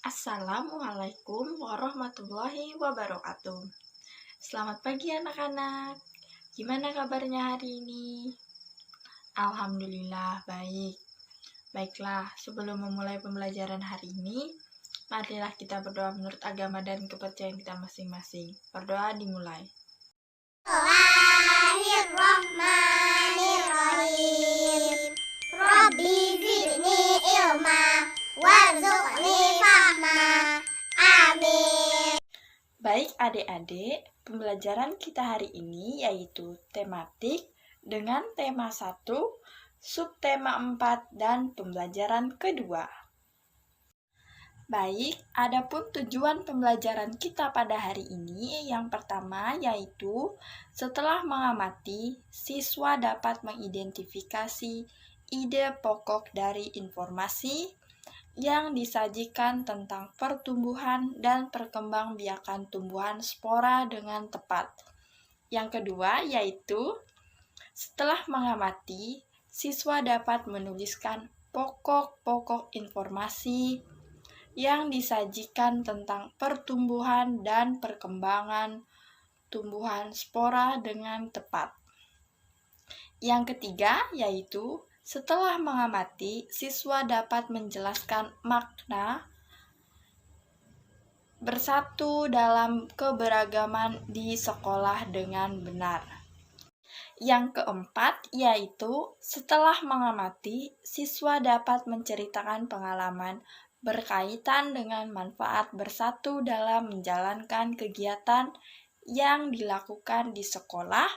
Assalamualaikum warahmatullahi wabarakatuh. Selamat pagi anak-anak. Gimana kabarnya hari ini? Alhamdulillah baik. Baiklah, sebelum memulai pembelajaran hari ini, marilah kita berdoa menurut agama dan kepercayaan kita masing-masing. Berdoa dimulai. Bismillahirrahmanirrahim. Rabbi zidni ilma warzuqni fahma. Amin. Baik adik-adik, pembelajaran kita hari ini yaitu tematik dengan tema 1, subtema 4, dan pembelajaran kedua. Baik, adapun tujuan pembelajaran kita pada hari ini yang pertama yaitu setelah mengamati, siswa dapat mengidentifikasi ide pokok dari informasi yang disajikan tentang pertumbuhan dan perkembangbiakan tumbuhan spora dengan tepat. Yang kedua yaitu setelah mengamati, siswa dapat menuliskan pokok-pokok informasi yang disajikan tentang pertumbuhan dan perkembangan tumbuhan spora dengan tepat. Yang ketiga yaitu setelah mengamati, siswa dapat menjelaskan makna bersatu dalam keberagaman di sekolah dengan benar. Yang keempat yaitu setelah mengamati, siswa dapat menceritakan pengalaman berkaitan dengan manfaat bersatu dalam menjalankan kegiatan yang dilakukan di sekolah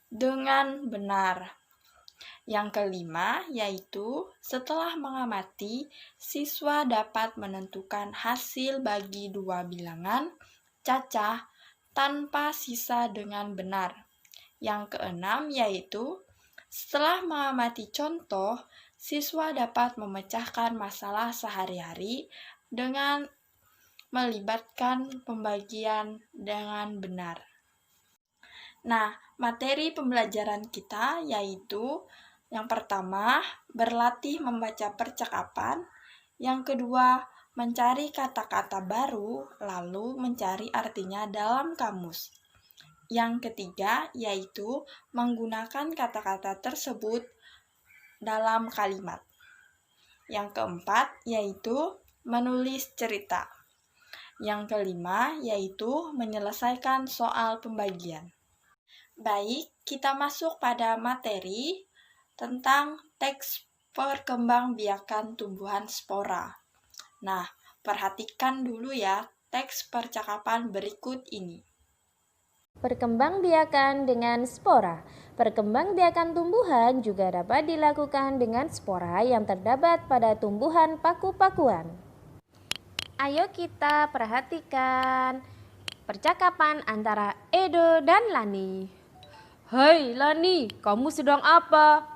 dengan benar. Yang kelima yaitu setelah mengamati, siswa dapat menentukan hasil bagi dua bilangan cacah tanpa sisa dengan benar. Yang keenam yaitu setelah mengamati contoh, siswa dapat memecahkan masalah sehari-hari dengan melibatkan pembagian dengan benar. Nah, materi pembelajaran kita yaitu yang pertama, berlatih membaca percakapan. Yang kedua, mencari kata-kata baru, lalu mencari artinya dalam kamus. Yang ketiga, yaitu menggunakan kata-kata tersebut dalam kalimat. Yang keempat, yaitu menulis cerita. Yang kelima, yaitu menyelesaikan soal pembagian. Baik, kita masuk pada materi tentang teks perkembangbiakan tumbuhan spora. Nah, perhatikan dulu ya teks percakapan berikut ini. Perkembangbiakan dengan spora. Perkembangbiakan tumbuhan juga dapat dilakukan dengan spora yang terdapat pada tumbuhan paku-pakuan. Ayo kita perhatikan percakapan antara Edo dan Lani. Hai Lani, kamu sedang apa?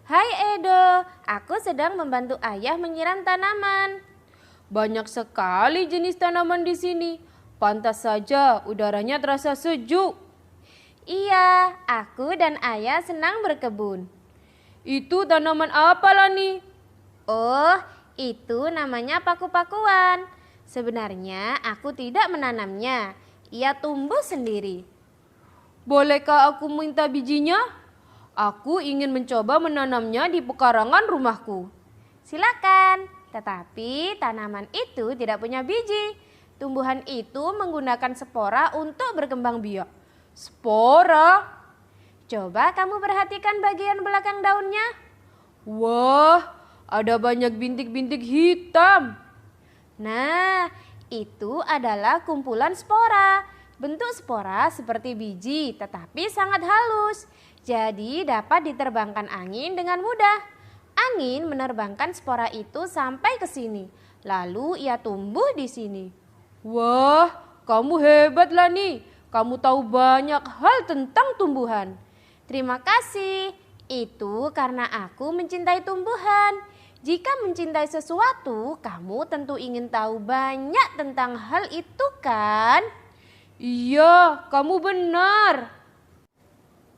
Hai Edo, aku sedang membantu ayah menyiram tanaman. Banyak sekali jenis tanaman di sini. Pantas saja udaranya terasa sejuk. Iya, aku dan ayah senang berkebun. Itu tanaman apa Lani? Oh, itu namanya paku-pakuan. Sebenarnya aku tidak menanamnya. Ia tumbuh sendiri. Bolehkah aku minta bijinya? Aku ingin mencoba menanamnya di pekarangan rumahku. Silakan, tetapi tanaman itu tidak punya biji. Tumbuhan itu menggunakan spora untuk berkembang biak. Spora? Coba kamu perhatikan bagian belakang daunnya. Wah, ada banyak bintik-bintik hitam. Nah, itu adalah kumpulan spora. Bentuk spora seperti biji, tetapi sangat halus. Jadi dapat diterbangkan angin dengan mudah. Angin menerbangkan spora itu sampai ke sini. Lalu ia tumbuh di sini. Wah, kamu hebat Lani. Kamu tahu banyak hal tentang tumbuhan. Terima kasih. Itu karena aku mencintai tumbuhan. Jika mencintai sesuatu, kamu tentu ingin tahu banyak tentang hal itu kan? Iya, kamu benar.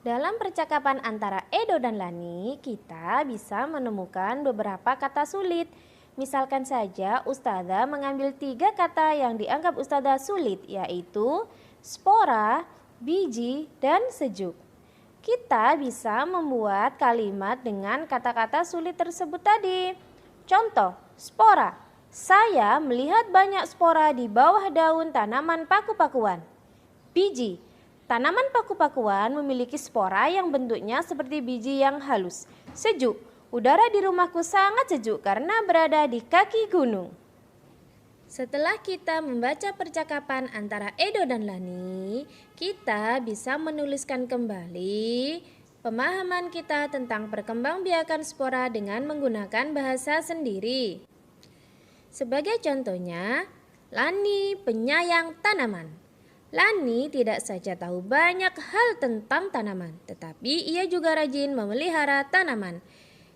Dalam percakapan antara Edo dan Lani, kita bisa menemukan beberapa kata sulit. Misalkan saja Ustazah mengambil 3 kata yang dianggap Ustazah sulit, yaitu spora, biji, dan sejuk. Kita bisa membuat kalimat dengan kata-kata sulit tersebut tadi. Contoh, spora. Saya melihat banyak spora di bawah daun tanaman paku-pakuan. Biji. Tanaman paku-pakuan memiliki spora yang bentuknya seperti biji yang halus. Sejuk. Udara di rumahku sangat sejuk karena berada di kaki gunung. Setelah kita membaca percakapan antara Edo dan Lani, kita bisa menuliskan kembali pemahaman kita tentang perkembangbiakan spora dengan menggunakan bahasa sendiri. Sebagai contohnya, Lani penyayang tanaman. Lani tidak saja tahu banyak hal tentang tanaman, tetapi ia juga rajin memelihara tanaman.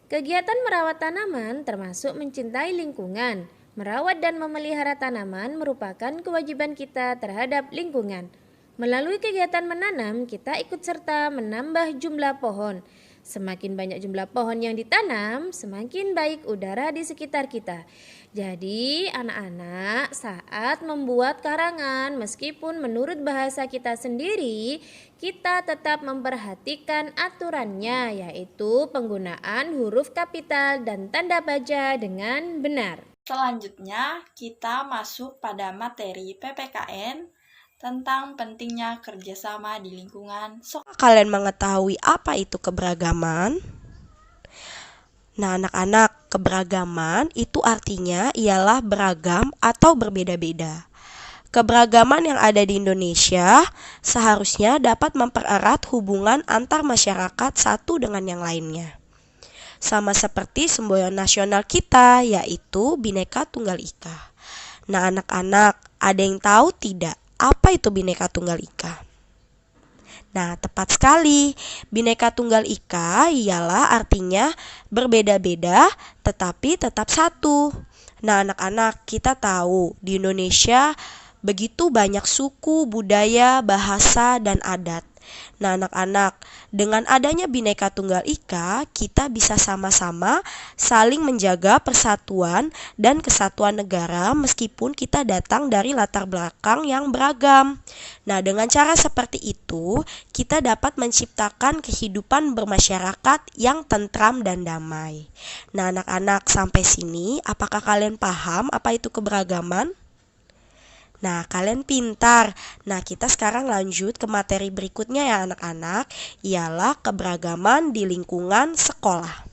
Kegiatan merawat tanaman termasuk mencintai lingkungan. Merawat dan memelihara tanaman merupakan kewajiban kita terhadap lingkungan. Melalui kegiatan menanam, kita ikut serta menambah jumlah pohon. Semakin banyak jumlah pohon yang ditanam, semakin baik udara di sekitar kita. Jadi, anak-anak saat membuat karangan, meskipun menurut bahasa kita sendiri, kita tetap memperhatikan aturannya, yaitu penggunaan huruf kapital dan tanda baja dengan benar. Selanjutnya, kita masuk pada materi PPKN tentang pentingnya kerjasama di lingkungan sekolah. Kalian mengetahui apa itu keberagaman? Nah, anak-anak, keberagaman itu artinya ialah beragam atau berbeda-beda. Keberagaman yang ada di Indonesia seharusnya dapat mempererat hubungan antar masyarakat satu dengan yang lainnya. Sama seperti semboyan nasional kita, yaitu Bhinneka Tunggal Ika. Nah, anak-anak, ada yang tahu tidak apa itu Bhinneka Tunggal Ika? Nah, tepat sekali. Bhinneka Tunggal Ika ialah artinya berbeda-beda tetapi tetap satu. Nah, anak-anak, kita tahu di Indonesia begitu banyak suku, budaya, bahasa, dan adat. Nah, anak-anak, dengan adanya Bhinneka Tunggal Ika, kita bisa sama-sama saling menjaga persatuan dan kesatuan negara meskipun kita datang dari latar belakang yang beragam. Nah, dengan cara seperti itu, kita dapat menciptakan kehidupan bermasyarakat yang tentram dan damai. Nah, anak-anak, sampai sini, apakah kalian paham apa itu keberagaman? Nah, kalian pintar. Nah, kita sekarang lanjut ke materi berikutnya ya anak-anak, ialah keberagaman di lingkungan sekolah.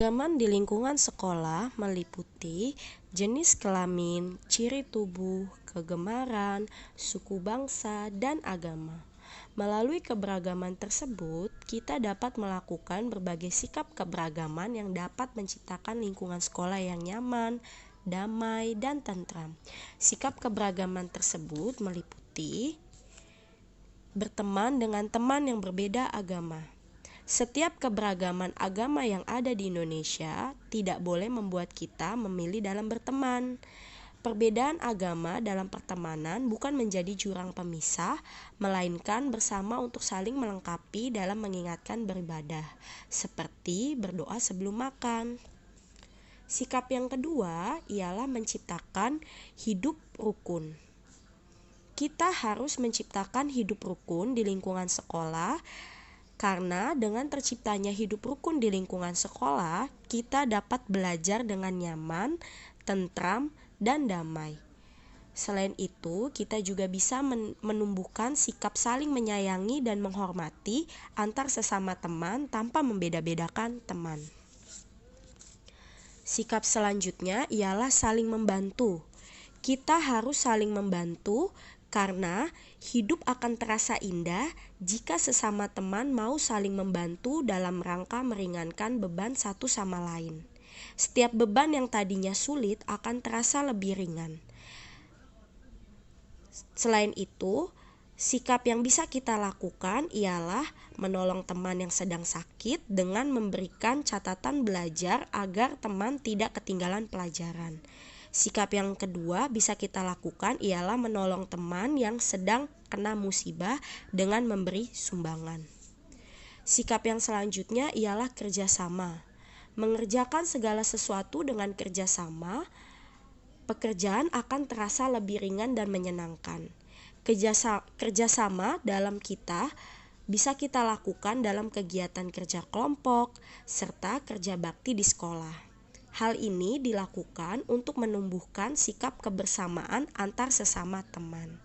Keberagaman di lingkungan sekolah meliputi jenis kelamin, ciri tubuh, kegemaran, suku bangsa, dan agama. Melalui keberagaman tersebut, kita dapat melakukan berbagai sikap keberagaman yang dapat menciptakan lingkungan sekolah yang nyaman, damai, dan tentram. Sikap keberagaman tersebut meliputi berteman dengan teman yang berbeda agama. Setiap keberagaman agama yang ada di Indonesia tidak boleh membuat kita memilih dalam berteman. Perbedaan agama dalam pertemanan bukan menjadi jurang pemisah, melainkan bersama untuk saling melengkapi dalam mengingatkan beribadah, seperti berdoa sebelum makan. Sikap yang kedua ialah menciptakan hidup rukun. Kita harus menciptakan hidup rukun di lingkungan sekolah, karena dengan terciptanya hidup rukun di lingkungan sekolah, kita dapat belajar dengan nyaman, tentram, dan damai. Selain itu, kita juga bisa menumbuhkan sikap saling menyayangi dan menghormati antar sesama teman tanpa membeda-bedakan teman. Sikap selanjutnya ialah saling membantu. Kita harus saling membantu karena hidup akan terasa indah jika sesama teman mau saling membantu dalam rangka meringankan beban satu sama lain. Setiap beban yang tadinya sulit akan terasa lebih ringan. Selain itu, sikap yang bisa kita lakukan ialah menolong teman yang sedang sakit dengan memberikan catatan belajar agar teman tidak ketinggalan pelajaran. Sikap yang kedua bisa kita lakukan ialah menolong teman yang sedang kena musibah dengan memberi sumbangan. Sikap yang selanjutnya ialah kerjasama. Mengerjakan segala sesuatu dengan kerjasama, pekerjaan akan terasa lebih ringan dan menyenangkan. Kerjasama dalam bisa kita lakukan dalam kegiatan kerja kelompok serta kerja bakti di sekolah. Hal ini dilakukan untuk menumbuhkan sikap kebersamaan antar sesama teman.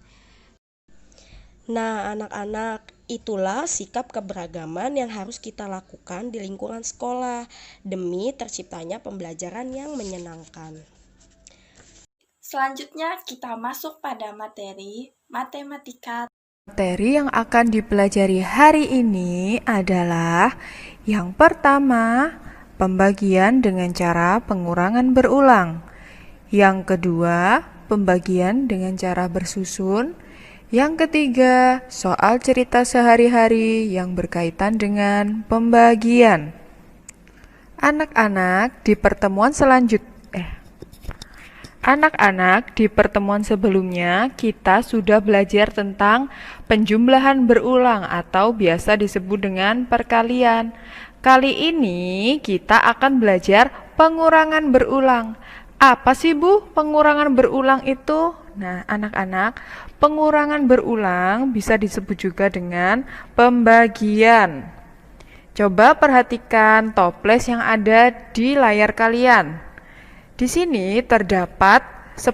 Nah, anak-anak, itulah sikap keberagaman yang harus kita lakukan di lingkungan sekolah demi terciptanya pembelajaran yang menyenangkan. Selanjutnya kita masuk pada materi matematika. Materi yang akan dipelajari hari ini adalah yang pertama, pembagian dengan cara pengurangan berulang. Yang kedua, pembagian dengan cara bersusun. Yang ketiga, soal cerita sehari-hari yang berkaitan dengan pembagian. Anak-anak, di pertemuan sebelumnya kita sudah belajar tentang penjumlahan berulang atau biasa disebut dengan perkalian. Kali ini kita akan belajar pengurangan berulang. Apa sih Bu pengurangan berulang itu? Nah, anak-anak, pengurangan berulang bisa disebut juga dengan pembagian. Coba perhatikan toples yang ada di layar kalian. Di sini terdapat 10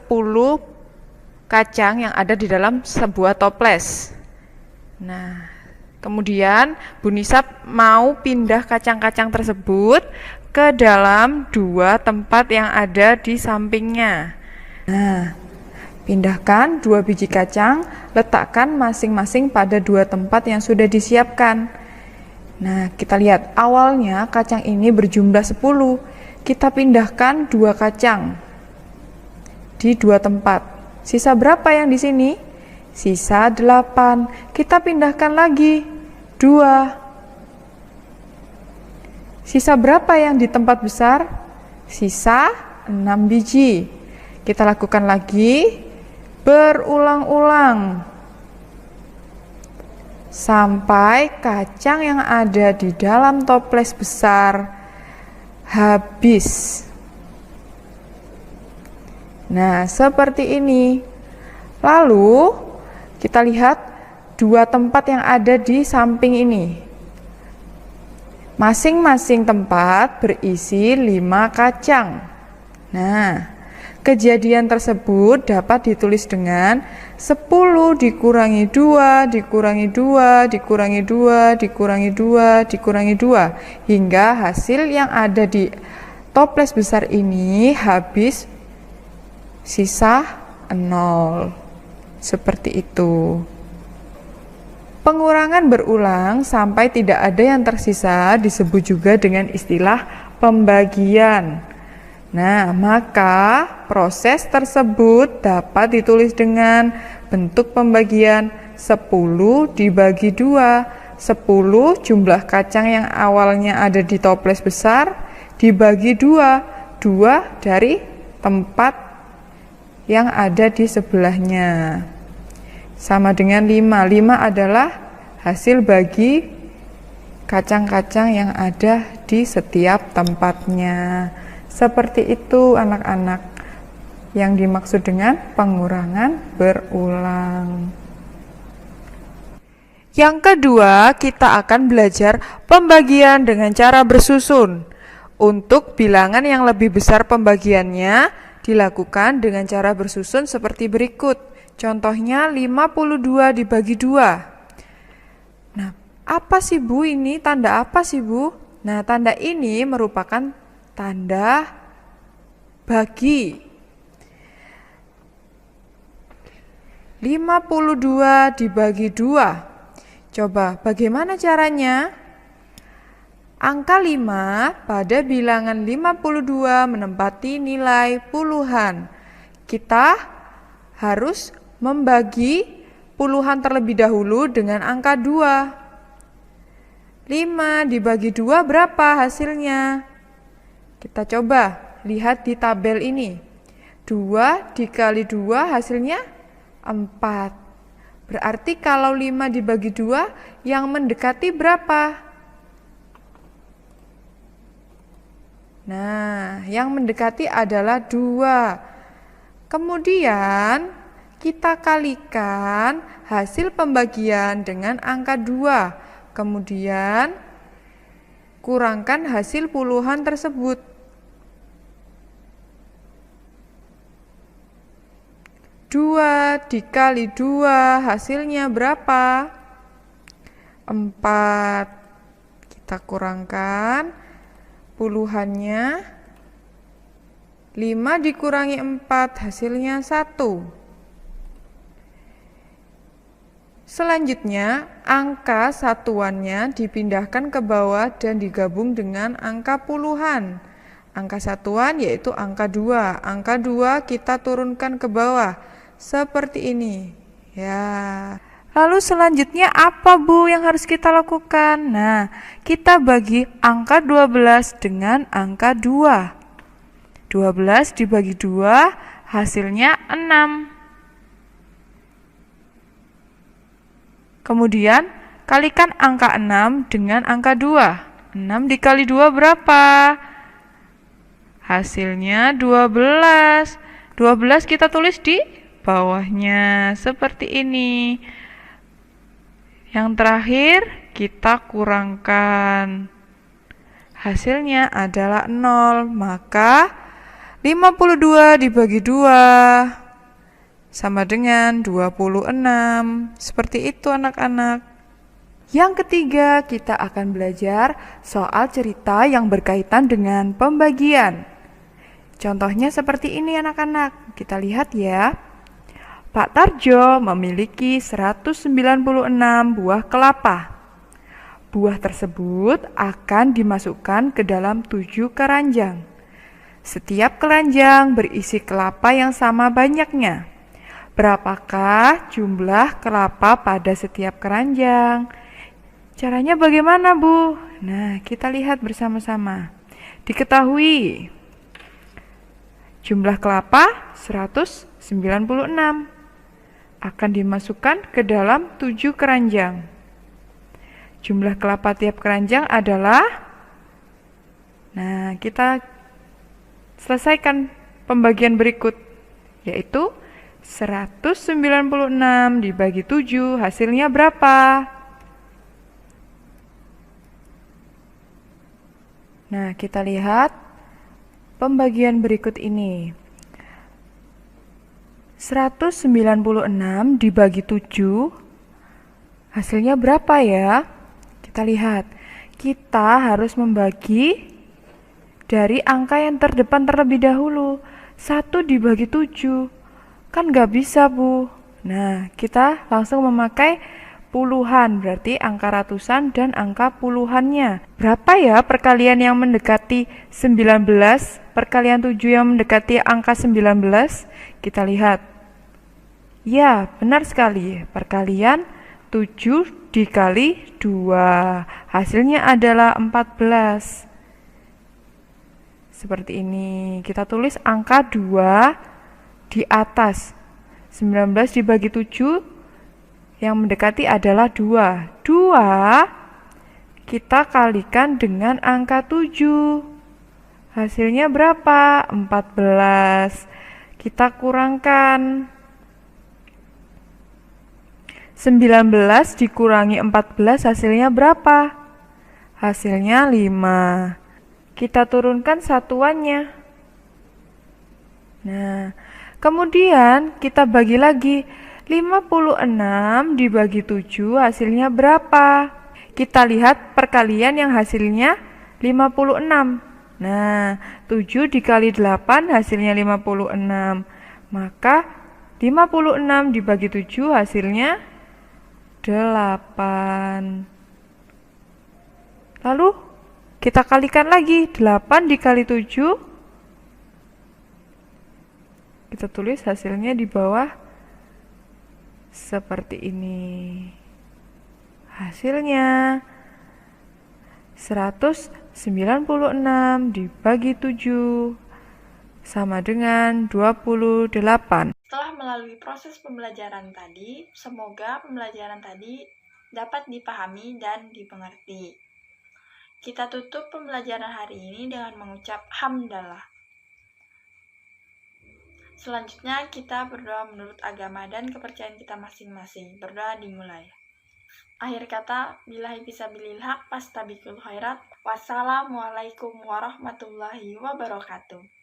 kacang yang ada di dalam sebuah toples. Nah, kemudian Bu Nisa mau pindah kacang-kacang tersebut ke dalam 2 tempat yang ada di sampingnya. Nah, pindahkan 2 biji kacang, letakkan masing-masing pada 2 tempat yang sudah disiapkan. Nah, kita lihat awalnya kacang ini berjumlah 10. Kita pindahkan 2 kacang di 2 tempat. Sisa berapa yang di sini? Sisa 8. Kita pindahkan lagi 2. Sisa berapa yang di tempat besar? Sisa 6 biji. Kita lakukan lagi berulang-ulang sampai kacang yang ada di dalam toples besar habis. Nah, seperti ini. Lalu kita lihat 2 tempat yang ada di samping ini. Masing-masing tempat berisi 5 kacang. Nah, kejadian tersebut dapat ditulis dengan 10 dikurangi 2, dikurangi 2, dikurangi 2, dikurangi 2, dikurangi 2, hingga hasil yang ada di toples besar ini habis sisa 0. Seperti itu. Pengurangan berulang sampai tidak ada yang tersisa disebut juga dengan istilah pembagian. Nah, maka proses tersebut dapat ditulis dengan bentuk pembagian 10 dibagi 2. 10 jumlah kacang yang awalnya ada di toples besar dibagi 2. 2 dari tempat yang ada di sebelahnya. Sama dengan 5. 5 adalah hasil bagi kacang-kacang yang ada di setiap tempatnya. Seperti itu anak-anak yang dimaksud dengan pengurangan berulang. Yang kedua, kita akan belajar pembagian dengan cara bersusun. Untuk bilangan yang lebih besar pembagiannya dilakukan dengan cara bersusun seperti berikut. Contohnya 52 dibagi 2. Nah, apa sih Bu ini? Tanda apa sih Bu? Nah, tanda ini merupakan tanda bagi. 52 dibagi 2. Coba bagaimana caranya? Angka 5 pada bilangan 52 menempati nilai puluhan. Kita harus membagi puluhan terlebih dahulu dengan angka 2. 5 dibagi 2 berapa hasilnya? Kita coba lihat di tabel ini. 2 dikali 2 hasilnya 4. Berarti kalau 5 dibagi 2 yang mendekati berapa? Nah, yang mendekati adalah 2. Kemudian kita kalikan hasil pembagian dengan angka 2. Kemudian kurangkan hasil puluhan tersebut. 2 dikali 2 hasilnya berapa? 4. Kita kurangkan puluhannya. 5 dikurangi 4 hasilnya 1. Selanjutnya, angka satuannya dipindahkan ke bawah dan digabung dengan angka puluhan. Angka satuan yaitu angka 2. Angka 2 kita turunkan ke bawah seperti ini. Ya. Lalu selanjutnya apa Bu yang harus kita lakukan? Nah, kita bagi angka 12 dengan angka 2. 12 dibagi 2 hasilnya 6. Kemudian kalikan angka 6 dengan angka 2. 6 dikali 2 berapa? Hasilnya 12. 12 kita tulis di bawahnya seperti ini. Yang terakhir kita kurangkan. Hasilnya adalah 0. Maka 52 dibagi 2 sama dengan 26. Seperti itu anak-anak. Yang ketiga, kita akan belajar soal cerita yang berkaitan dengan pembagian. Contohnya seperti ini anak-anak. Kita lihat ya. Pak Tarjo memiliki 196 buah kelapa. Buah tersebut akan dimasukkan ke dalam 7 keranjang. Setiap keranjang berisi kelapa yang sama banyaknya. Berapakah jumlah kelapa pada setiap keranjang? Caranya bagaimana, Bu? Nah, kita lihat bersama-sama. Diketahui jumlah kelapa 196 akan dimasukkan ke dalam 7 keranjang. Jumlah kelapa tiap keranjang adalah, nah, kita selesaikan pembagian berikut, yaitu 196 dibagi 7 hasilnya berapa? Nah, kita lihat pembagian berikut ini. 196 dibagi 7 hasilnya berapa ya? Kita lihat. Kita harus membagi dari angka yang terdepan terlebih dahulu. 1 dibagi 7. Kan gak bisa, Bu. Nah, kita langsung memakai puluhan, berarti angka ratusan dan angka puluhannya. Berapa ya perkalian yang mendekati 19, perkalian 7 yang mendekati angka 19? Kita lihat. Ya, benar sekali. Perkalian 7 dikali 2. Hasilnya adalah 14. Seperti ini. Kita tulis angka 2 di atas. 19 dibagi 7 yang mendekati adalah 2. 2 kita kalikan dengan angka 7. Hasilnya berapa? 14. Kita kurangkan. 19 dikurangi 14 hasilnya berapa? Hasilnya 5. Kita turunkan satuannya. Nah, kemudian kita bagi lagi. 56 dibagi 7 hasilnya berapa? Kita lihat perkalian yang hasilnya 56. Nah, 7 dikali 8 hasilnya 56. Maka 56 dibagi 7 hasilnya 8. Lalu kita kalikan lagi. 8 dikali 7. Kita tulis hasilnya di bawah seperti ini. Hasilnya 196 dibagi 7 sama dengan 28. Setelah melalui proses pembelajaran tadi, semoga pembelajaran tadi dapat dipahami dan dimengerti. Kita tutup pembelajaran hari ini dengan mengucap hamdalah. Selanjutnya kita berdoa menurut agama dan kepercayaan kita masing-masing. Berdoa dimulai. Akhir kata, billahi fisabilil haq, fastabiqul khairat. Wassalamualaikum warahmatullahi wabarakatuh.